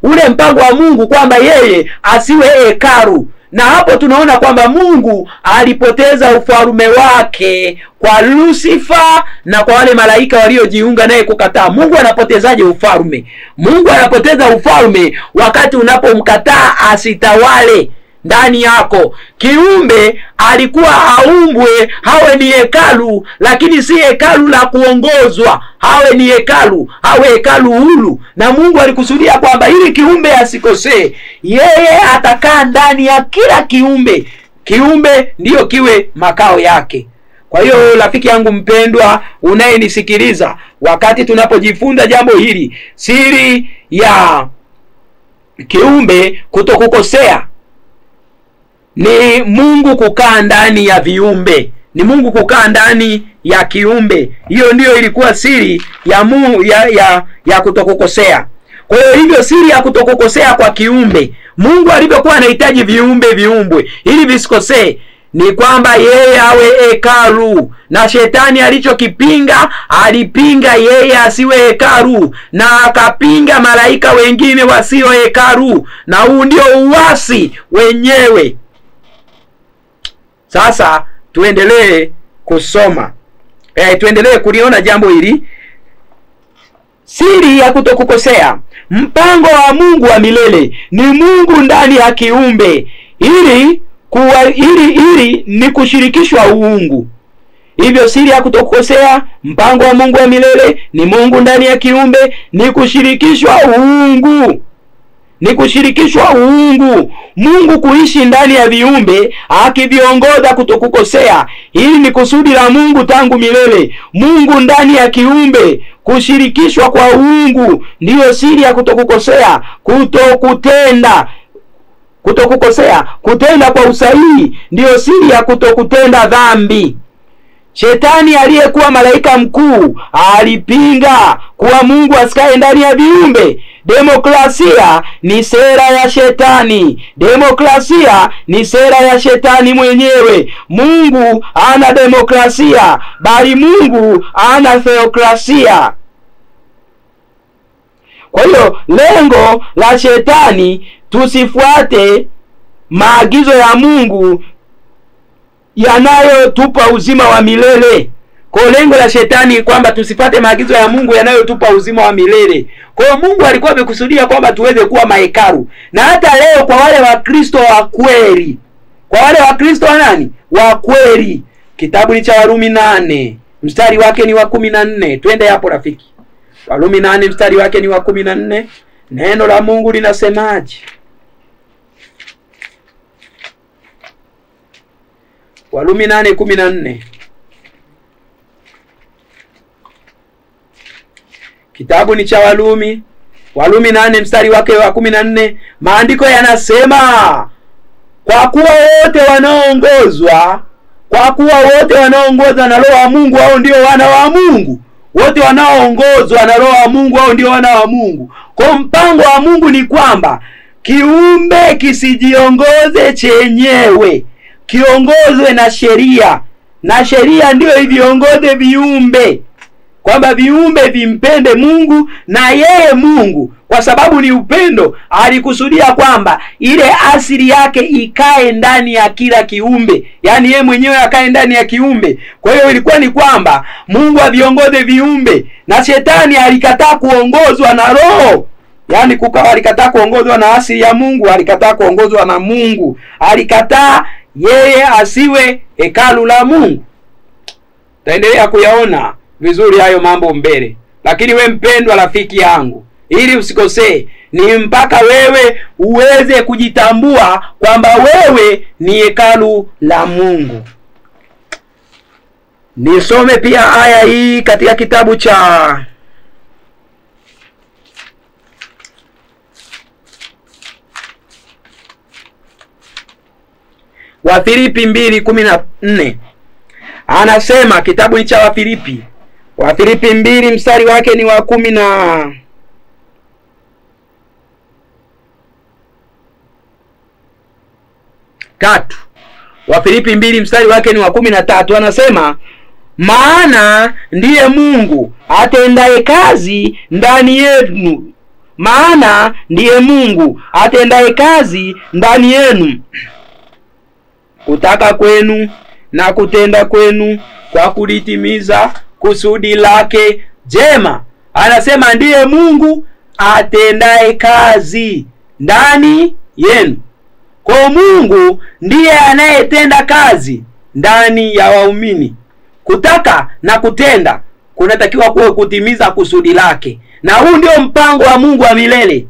ule mpango wa Mungu kwamba yeye asiwe hekalu. Na hapo tunaona kwamba Mungu alipoteza ufalme wake kwa Lucifer na kwa wale malaika waliojiunga naye kukataa. Mungu anapotezaje ufalme? Mungu anapoteza ufalme wakati unapomkataa asitawale ndani yako. Kiumbe alikuwa aumbwe hawe ni hekalu, lakini si hekalu la kuongozwa. Hawe ni hekalu, hawe hekalu huru. Na Mungu alikusudia kwamba ili kiumbe asikosee, yeye atakaa ndani ya kila kiumbe. Kiumbe ndiyo kiwe makao yake. Kwa hiyo rafiki yangu mpendwa unayenisikiliza, wakati tunapojifunza jambo hili, siri ya kiumbe kutokukosea, ni Mungu kukaa ndani ya viumbe. Ni Mungu kukaa ndani ya kiumbe. Hiyo ndiyo ilikuwa siri ya Mungu ya kutokukosea. Kwa hiyo hivyo siri ya kutokukosea kwa kiumbe, Mungu alivyokuwa anahitaji viumbe viumbwe ili visikosee, ni kwamba yeye awe hekalu. Na shetani alichokipinga, alipinga yeye asiwe hekalu, na akapinga malaika wengine wasio hekalu. Na huu ndio uasi wenyewe. Sasa tuendelee kusoma. Tuendelee kuliona jambo hili. Siri ya kutokukosea. Mpango wa Mungu wa milele ni Mungu ndani ya kiumbe ili ni kushirikishwa uungu. Hivyo siri ya kutokukosea, mpango wa Mungu wa milele ni Mungu ndani ya kiumbe, ni kushirikishwa uungu. Ni kushirikishwa uungu. Mungu kuishi ndani ya viumbe akiviongoza kutokukosea. Hili ni kusudi la Mungu tangu milele. Mungu ndani ya kiumbe Kushirikishwa kwa uungu ndiyo siri ya kutokukosea, kutokukosea. Kutenda kwa usahihi ndiyo siri ya kutokutenda dhambi. Shetani aliyekuwa malaika mkuu alipinga kuwa Mungu asikae ndani ya viumbe. Demokrasia ni sera ya Shetani. Demokrasia ni sera ya Shetani mwenyewe. Mungu hana demokrasia, bali Mungu hana theokrasia. Kwa hiyo lengo la Shetani tusifuate maagizo ya Mungu yanayotupa uzima wa milele. Kwa lengo la Shetani kwamba tusifate maagizo ya Mungu yanayotupa uzima wa milele. Kwa Mungu alikuwa amekusudia kwamba tuweze kuwa mahekalu. Na hata leo kwa wale Wakristo wa kweli. Kwa wale Wakristo wa nani? Wa kweli. Kitabu ni cha Warumi 8, mstari wake ni wa 14. Twende hapo rafiki. Warumi 8 mstari wake ni wa 14. Neno la Mungu linasemaje? Warumi 8:14. Kitabu ni cha Warumi 8 mstari wake wa 14. Maandiko yanasema, kwa kuwa wote wanaoongozwa na Roho wa Mungu hao ndio wana wa Mungu. Wote wanaoongozwa na Roho wa Mungu hao ndio wana wa Mungu. Kwa mpango wa Mungu ni kwamba kiumbe kisijiongoze chenyewe, kiongozwe na sheria, na sheria ndio iviongoze viumbe, kwamba viumbe vimpende Mungu, na yeye Mungu kwa sababu ni upendo alikusudia kwamba ile asili yake ikae ndani ya kila kiumbe, yani yeye mwenyewe akae ndani ya kiumbe. Kwa hiyo ilikuwa ni kwamba Mungu aviongoze viumbe, na Shetani alikataa kuongozwa na Roho. Yani alikataa kuongozwa na asili ya Mungu, alikataa kuongozwa na Mungu, alikataa yeye asiwe hekalu la Mungu. Taendelea kuyaona vizuri hayo mambo mbele. Lakini we mpendwa rafiki yangu, ili usikosee, ni mpaka wewe uweze kujitambua kwamba wewe ni hekalu la Mungu. Nisome pia aya hii katika kitabu cha Wafilipi 2:14. Anasema, kitabu ni cha Wafilipi 2 mstari wake ni wa 13. Wafilipi 2 mstari wake ni wa 13. Anasema, maana ndiye Mungu atendaye kazi ndani yenu. Maana ndiye Mungu atendaye kazi ndani yenu, kutaka kwenu na kutenda kwenu kwa kulitimiza kusudi lake jema. Anasema ndiye Mungu atendaye kazi ndani yenu. Kwa Mungu ndiye anayetenda kazi ndani ya waumini. Kutaka na kutenda kunatakiwa kuwa kutimiza kusudi lake. Na huu ndio mpango wa Mungu wa milele.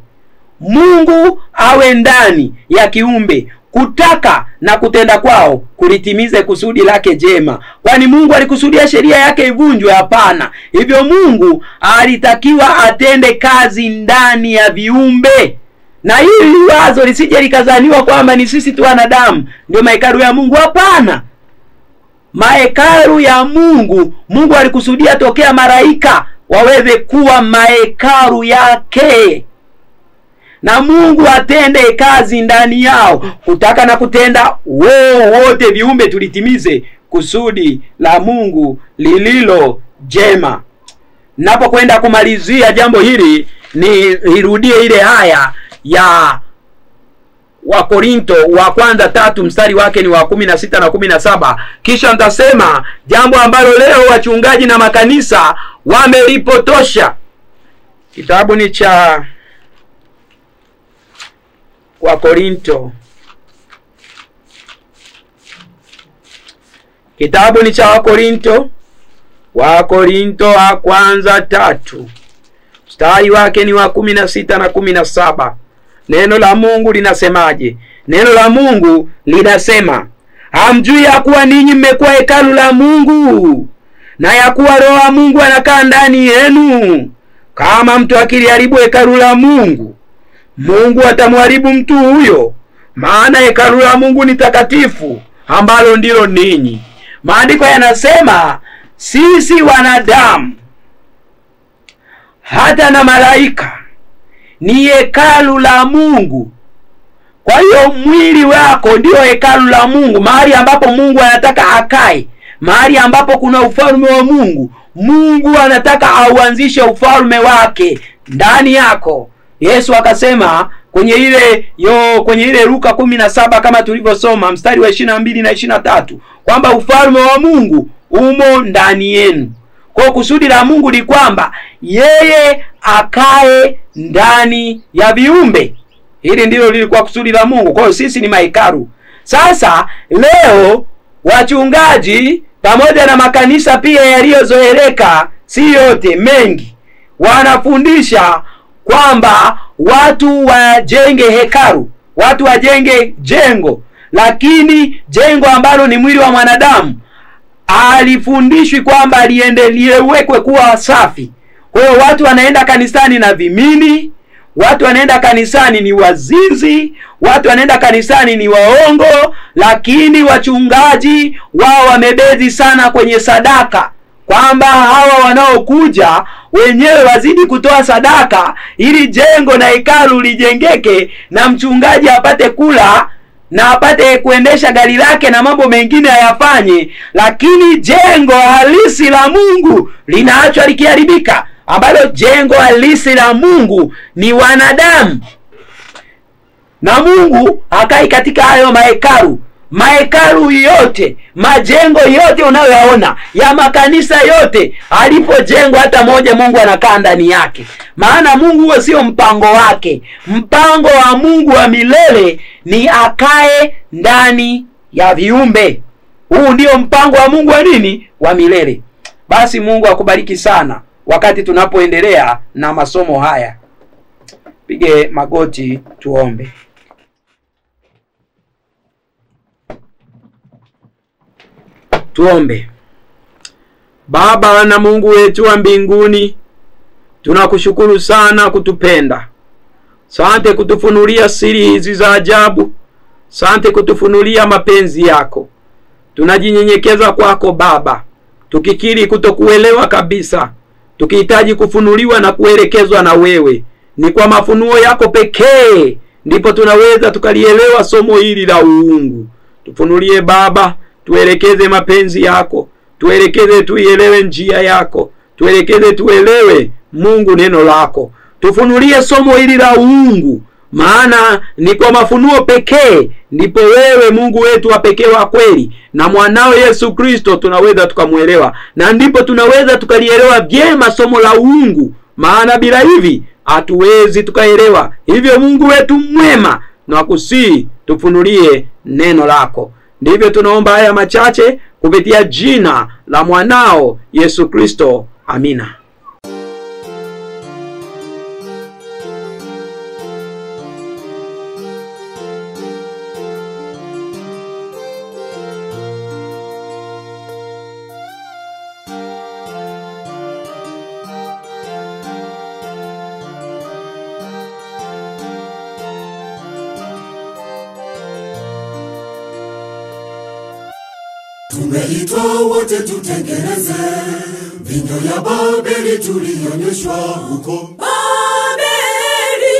Mungu awe ndani ya kiumbe, kutaka na kutenda kwao kulitimize kusudi lake jema. Kwani Mungu alikusudia sheria yake ivunjwe? Hapana. Hivyo Mungu alitakiwa atende kazi ndani ya viumbe. Na hili wazo lisije likazaniwa kwamba ni sisi tu wanadamu ndio mahekalu ya Mungu. Hapana. Mahekalu ya Mungu, Mungu alikusudia tokea malaika waweze kuwa mahekalu yake. Na Mungu atende kazi ndani yao, kutaka na kutenda wote viumbe tulitimize kusudi la Mungu lililo jema. Napokwenda kumalizia jambo hili, nirudie ile haya ya Wakorinto wa kwanza 3 mstari wake ni wa 16 na 17. Kisha nitasema jambo ambalo leo wachungaji na makanisa wamelipotosha. Kitabu ni cha Wakorinto. Kitabu ni cha Wakorinto wa kwanza 3 mstari wake ni wa 16 na 17. Neno la Mungu linasemaje? Neno la Mungu linasema, hamjui ya kuwa ninyi mmekuwa hekalu la Mungu na ya kuwa Roho wa Mungu anakaa ndani yenu. Kama mtu akiliharibu hekalu la Mungu, Mungu atamharibu mtu huyo, maana hekalu la Mungu ni takatifu, ambalo ndilo ninyi. Maandiko yanasema sisi wanadamu hata na malaika ni hekalu la Mungu. Kwa hiyo mwili wako ndio hekalu la Mungu, mahali ambapo Mungu anataka akae, mahali ambapo kuna ufalme wa Mungu. Mungu anataka auanzishe ufalme wake ndani yako. Yesu akasema kwenye ile Luka 17 kama tulivyosoma mstari wa 22 na 23 kwamba ufalme wa Mungu umo ndani yenu. Kwa kusudi la Mungu ni kwamba yeye akae ndani ya viumbe. Hili ndilo lilikuwa kusudi la Mungu. Kwa hiyo sisi ni mahekalu. Sasa leo wachungaji pamoja na makanisa pia yaliyozoeleka, si yote, mengi, wanafundisha kwamba watu wajenge hekalu, watu wajenge jengo, lakini jengo ambalo ni mwili wa mwanadamu alifundishwi kwamba liwekwe kuwa safi. Kwa hiyo watu wanaenda kanisani na vimini, watu wanaenda kanisani ni wazinzi, watu wanaenda kanisani ni waongo, lakini wachungaji wao wamebezi sana kwenye sadaka, kwamba hawa wanaokuja wenyewe wazidi kutoa sadaka ili jengo na hekalu lijengeke na mchungaji apate kula na apate kuendesha gari lake na mambo mengine ayafanye, lakini jengo halisi la Mungu linaachwa likiharibika, ambalo jengo halisi la Mungu ni wanadamu. Na Mungu hakai katika hayo mahekalu. Mahekalu yote, majengo yote unayoyaona ya makanisa yote, alipojengwa hata moja Mungu anakaa ndani yake. Maana Mungu huo sio mpango wake. Mpango wa Mungu wa milele ni akae ndani ya viumbe. Huu ndio mpango wa Mungu wa nini? Wa milele. Basi Mungu akubariki sana wakati tunapoendelea na masomo haya. Pige magoti tuombe. Tuombe. Baba na Mungu wetu wa mbinguni, tunakushukuru sana kutupenda. Asante kutufunulia siri hizi za ajabu. Asante kutufunulia mapenzi yako. Tunajinyenyekeza kwako Baba, tukikiri kutokuelewa kabisa, tukihitaji kufunuliwa na kuelekezwa na wewe. Ni kwa mafunuo yako pekee ndipo tunaweza tukalielewa somo hili la uungu. Tufunulie Baba, tuelekeze mapenzi yako, tuelekeze tuielewe njia yako, tuelekeze tuelewe Mungu neno lako. Tufunulie somo hili la uungu, maana ni kwa mafunuo pekee ndipo wewe Mungu wetu wa pekee wa kweli na mwanao Yesu Kristo tunaweza tukamuelewa, na ndipo tunaweza tukalielewa vyema somo la uungu, maana bila hivi hatuwezi tukaelewa. Hivyo Mungu wetu mwema, na kusihi tufunulie neno lako. Ndivyo tunaomba haya machache kupitia jina la mwanao Yesu Kristo. Amina. Tumeitwa wote tutengeneze vinyo ya Babeli tulionyeshwa huko Babeli.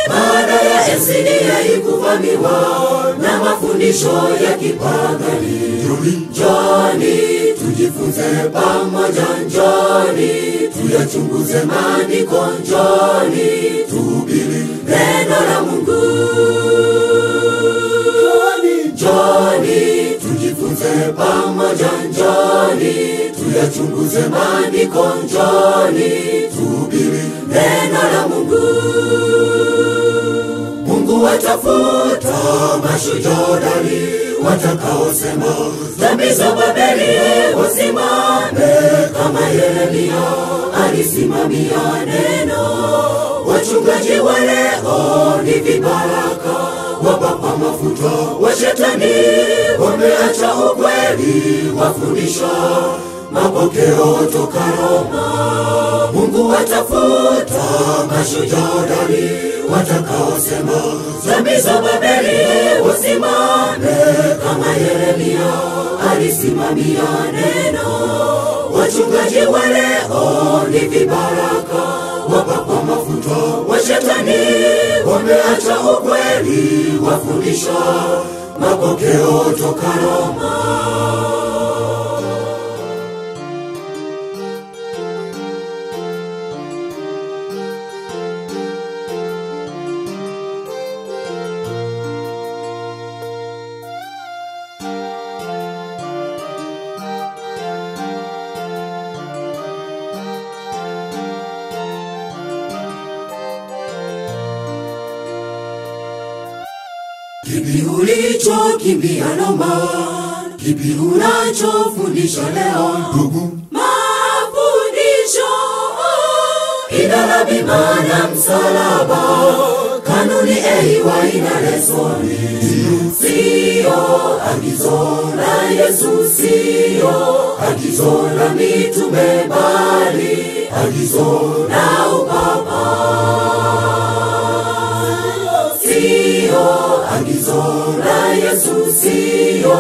Baada ya Esidia ikuvamiwa na mafundisho ya kipagani, njoni tujifunze pamoja, njoni tuyachunguze maandiko, njoni tuhubiri neno la Mungu. Njoni tujifunze pamoja, njoni tuyachunguze maandiko, njoni tuhubiri neno la Mungu. Mungu watafuta mashujaa watakaosema dhambi za Babeli wasimame, kama Yeremia alisimamia neno. Wachungaji wa leo ni vibaraka, wapapa mafuta wa shetani, wameacha ukweli wafundisha mapokeo toka Roma. Mungu atafuta mashujaa hodari watakaosema dhambi za Babeli wasimame, kama Yeremia alisimamia neno. Wachungaji wa leo ni vibaraka, wapakwa mafuta wa shetani, wameacha ukweli, wafundisha mapokeo toka Roma. Kipi ulichokimbia Roma? Kipi unachofundisha leo? Mafundisho ina bima na msalaba, kanuni wa ina lesoni. Sio agizo la Yesu, sio agizo la mitume, bali agizo la upapa. Sio agizo la Yesu, sio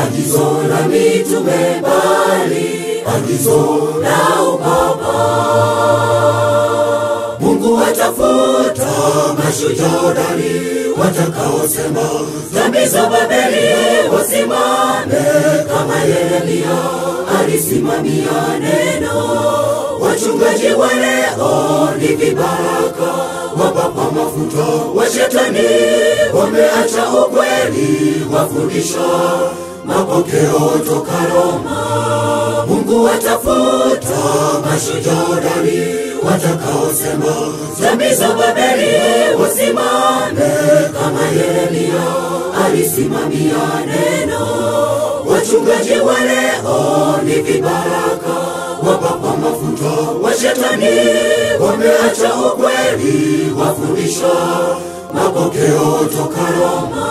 agizo la mitume, bali agizo la upapa. Mungu atafuta mashujaa hodari watakaosema dhambi za Babeli wasimame, kama Yeremia alisimamia neno. Wachungaji wa leo ni vibaraka, wapakwa mafuta wa shetani, wameacha ukweli, wafundisha mapokeo toka Roma. Mungu atafuta mashujaa hodari watakaosema dhambi za Babeli wasimame, kama Yeremia alisimamia neno. Wachungaji wa leo ni vibaraka, wapakwa mafuta wa shetani, wameacha ukweli, wafundisha mapokeo toka Roma.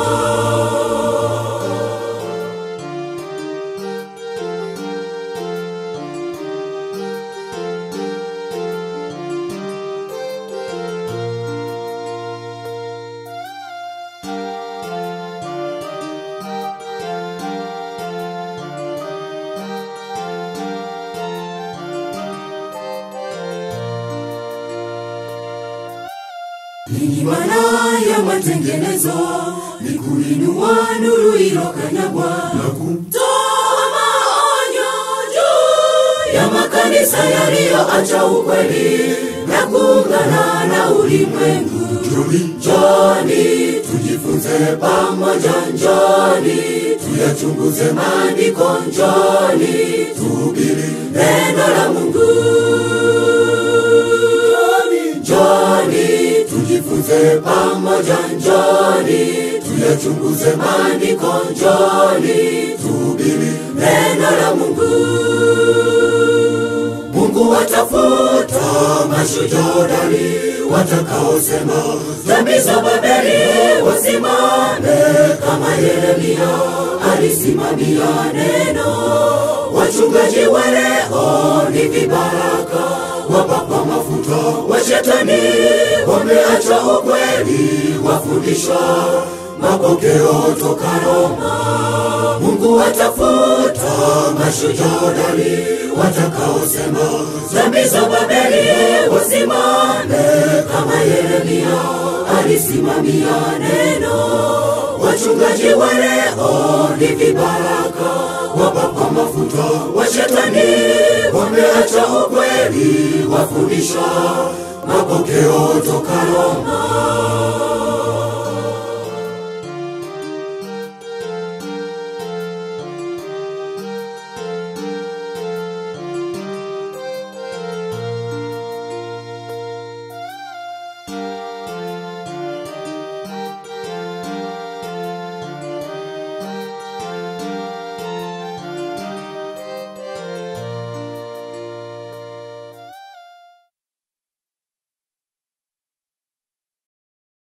Nini maana ya matengenezo? Ni kuinua nuru iliyokanyagwa na kutoa maonyo juu ya makanisa yaliyoacha ukweli na kuungana na ulimwengu. Njoni tujifunze pamoja, njoni tuyachunguze maandiko, njoni tuhubiri neno la Mungu. Njoni tujifunze pamoja, njoni tuyachunguze maandiko, njoni tuhubiri neno la Mungu. Mungu atafuta mashujaa hodari watakaosema dhambi za Babeli wasimame, kama Yeremia alisimamia neno. Wachungaji wa leo ni vibaraka, wapakwa mafuta wa shetani, wameacha ukweli, wafundisha mapokeo toka Roma. Mungu atafuta mashujaa hodari watakaosema dhambi za Babeli wasimame, kama Yeremia alisimamia neno. Wachungaji wa leo ni vibaraka, wapakwa mafuta wa shetani, wameacha ukweli, wafundisha mapokeo toka Roma.